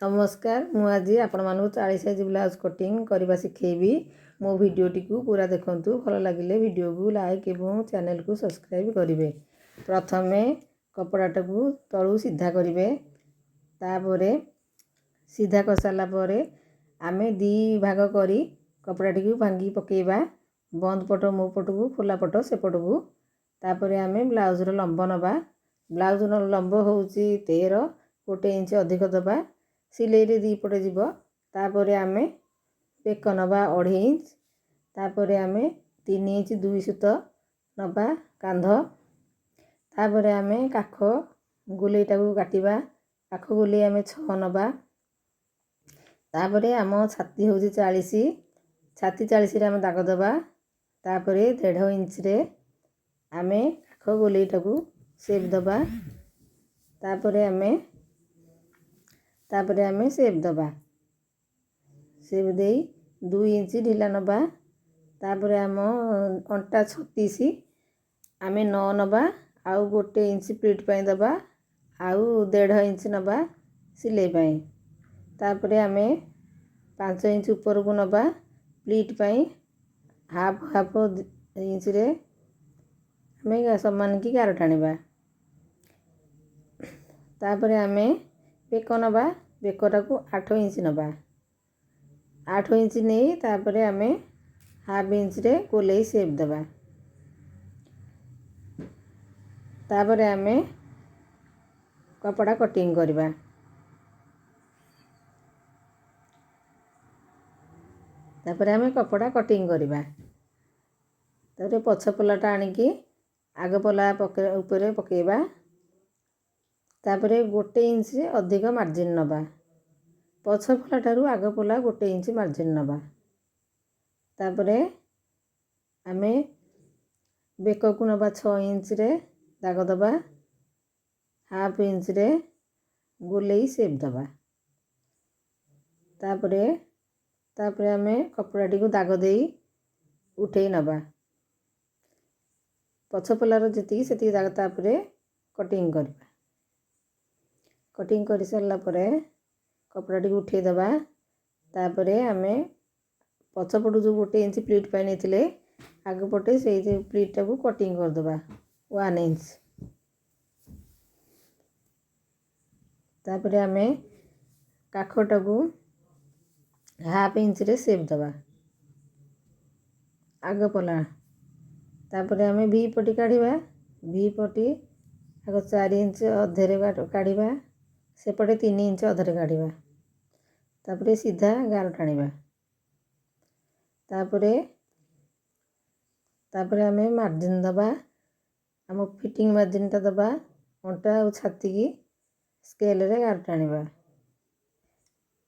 नमस्कार मु आज आपण मानू 40 साइज ब्लाउज कटिंग करवा शिखेबी। मो वीडियोटी को पूरा देखंतु। भल लगिले वीडियो को लाइक एवं चैनल को सब्सक्राइब करेंगे। प्रथमे कपड़ाटा को तळु सीधा करेंगे। तापरे सीधा कर साला परे आमे दी भाग करी कपड़ाटी को भांगी पकेबा। बंद पट मो पट को खोला पट से पट को। तापरे आमे ब्लाउज रो लंब नबा। ब्लाउज रो लंब होउची 13 1 इंच अधिक दबा। सिलाई रे दी पटे जीवो। तापरे आमे पेक नबा 2.5 इंच। तापरे आमे 3 इंच 2 सुत नबा कांध। तापरे आमे काख गुलेटा को काटिबा। काख गुले आमे 6 नबा। तापरे आम छाती होउची 40। छाती 40 रे आमे दाग दबा। तापरे 1.5 इंच रे आमे काख गुलेटा को शेप दबा। तापरे आमे शेप दबा। शेप देई 2 इंच ढिला नबा। तापरे आम अंटा 36 आमे 9 नबा। आउ 1 इंच प्लीट पाई दबा। आउ 1.5 इंच नबा सिलाई पाई। तापरे आमे 5 इंच ऊपर को नबा प्लीट पाई। हाफ इंच रे आमे समान की गार टाणीबा। तापरे आमे बेक नबा। बेकटा को 8 इंच नबा। 8 इंच नहीं तापरे आमे हाफ इंच रे कोलेई शेप दबा। तापरे आमे कपड़ा कटिंग करबा। तापरे आमे कपड़ा कटिंग करबा। तापरे पछ पल्लाटा आनिकी आग पल्ला ऊपर पकेबा। तापरे 1 इंच अधिक मार्जिन नबा। पछ पल्ला ठारू आग पल्ला 1 इंच मार्जिन नबा। तापरे आमे बेक को नबा 6 इंच रे दाग दबा। हाफ इंच रे गोलेई शेप दबा। तापरे आमे कपड़ाटी को दाग देई उठेई नबा। पछ पल्लार जेती सेती दाग तापरे कटिंग करबा। कटिंग कर सारा परे कपड़ाटी को उठे दबा। तापरे आमे पछपटू जो 1 इंच प्लीट पाई नेथिले आग पटे से प्लीटा को कटिंग कर दबा 1 इंच। तापरे आमे काखटा को हाफ इंच रे शेप दबा आग पला। तापरे आमे वी पटी काढिबा। वी पटी आग 4 इंच अधेरे काढिबा। सेपटे 3 इंच अधेरे काढिबा। तापरे सीधा गार टाणीबा। तापरे आमे मार्जिन दबा। आम फिटिंग मार्जिन टा दबा। अंटा और छाती की स्केल रे गार टाणीबा।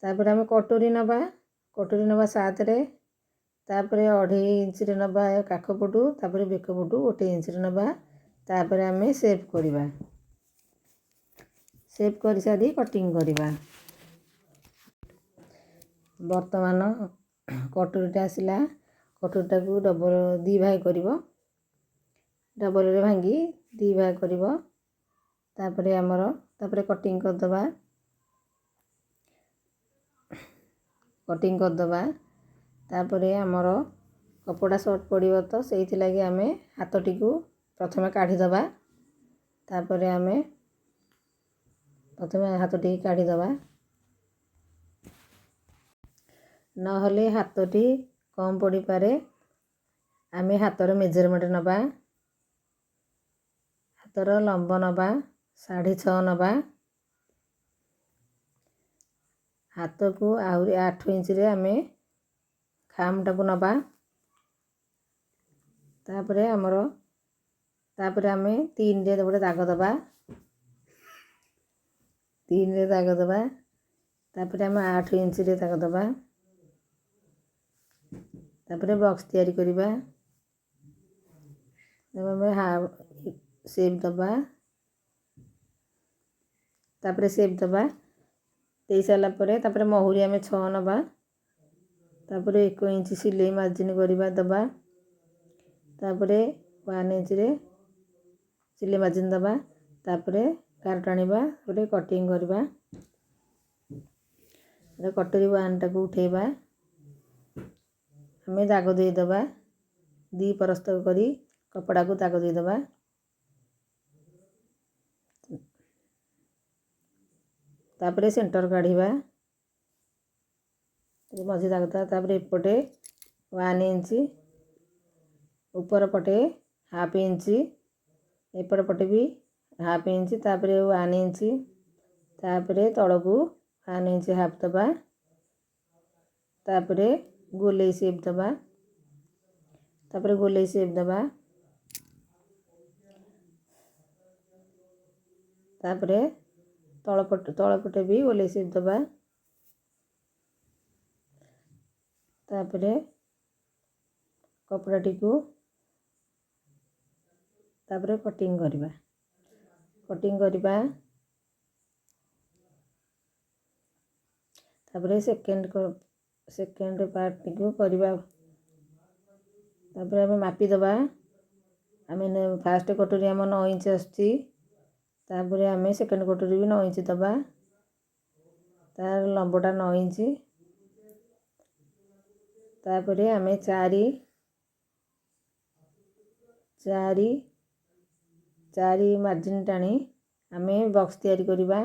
तापरे आमे कटोरी नबा। कटोरी नबा 7 रे। तापरे 2.5 इंच रे नबा काख पटू। तापरे बेक पटू 1 इंच रे नबा। तापरे आमे शेप करिबा। शेप कर सारी कटिंग करिबा। वर्तमान कटोरीटा आसिला। कटोरीटा को डबल 2 भाग करिवो। डबल रे भांगी 2 भाग करिवो। तापरे कटिंग कर दबा। कटिंग कर दबा। तापरे हमर कपड़ा शॉर्ट पड़िबो तो सेइथि लागि आमे हाथटी को प्रथमे काढी दबा। तापरे आमे प्रथमे हाथटी काढी दबा। न हले हाथटी कम पड़ी पारे। आमे हाथर मेजरमेंट नबा। हाथर लंब नबा 6.5 नबा। हाथ को आउरी 8 इंच रे आमे खामटा को नबा। तापरे आमे 3 रे गोटे दाग दबा। 3 रे दाग दबा। तापरे आमे 8 इंच रे दाग दबा। तापरे बॉक्स तैयारी करिबा। आमे शेप दबा। तापरे शेप दबा देई साला परे तापरे महुरी आमे 6 नबा। तापरे 1 इंच सिलाई मार्जिन करिबा दबा। तापरे 1 इंच रे सिलाई मार्जिन दबा। तापरे गार टाणीबा। तापरे कटिंग करिबा। कटोरी ୱାନ୍ଟାକୁ उठेबा आमे दाग देदेबा दी परस्त करी कपड़ा को दाग देदेबा तापरे सेंटर काढ़िबा मझी दागता तापरे एपटे 1 इंच ऊपर पटे हाफ इंच एपट पटे भी हाफ इंच तापरे 1 इंच तापरे तळकू 1 इंच हाफ दबा तापरे गोले शेप दबा तापरे गोले शेप दबा तापरे तळपटे भी गोले शेप दबा तापरे कपड़ाटी को तापरे कटिंग करबा तापरे सेकेंड पार्ट को करबा तापरे हमें मापी दबा आमे फास्ट कटोरी हम 9 इंच आछी तापरे हमें सेकेंड कटोरी भी 9 इंच दबा तार लंबटा 9 इंच तापरे हमें चारी मार्जिन टाणी आमे बॉक्स तैयारी करबा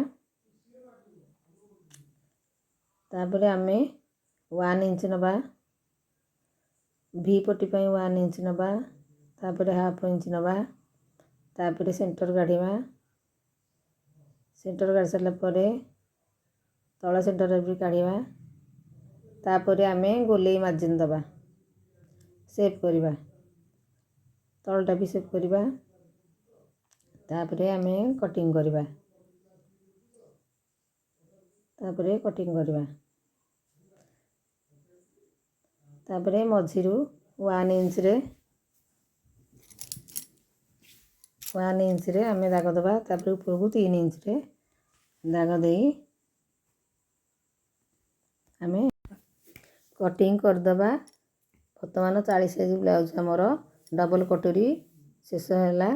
तापरे आमे 1 इंच नबा भी पट्टी पई 1 इंच नबा तापरे हाफ इंच नबा तापरे सेंटर काढ़िबा सेंटर काढ़ सारला परे तळ सेंटर भी काढ़िबा तापरे आमे गोले मार्जिन दबा शेप करबा तळटा भी शेप करबा तापरे आमे कटिंग करबा तापरे कटिंग करबा तापरे मझिरु 1 इंच रे आमे दाग दबा तापरे ऊपर को 3 इंच रे दाग देई आमे कटिंग कर दबा वर्तमान 40 साइज ब्लाउज हमर डबल कटोरी शेष हैला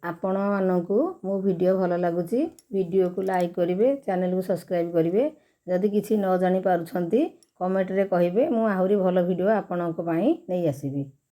आपण मानकु मो वीडियो भल लागुची वीडियो को लाइक करिवे चैनल को सब्सक्राइब करिवे जदि किछि न जानि पारुछंती कमेंट रे कहिबे मु आहुरी भल वीडियो आपनक पई नै आसीबी।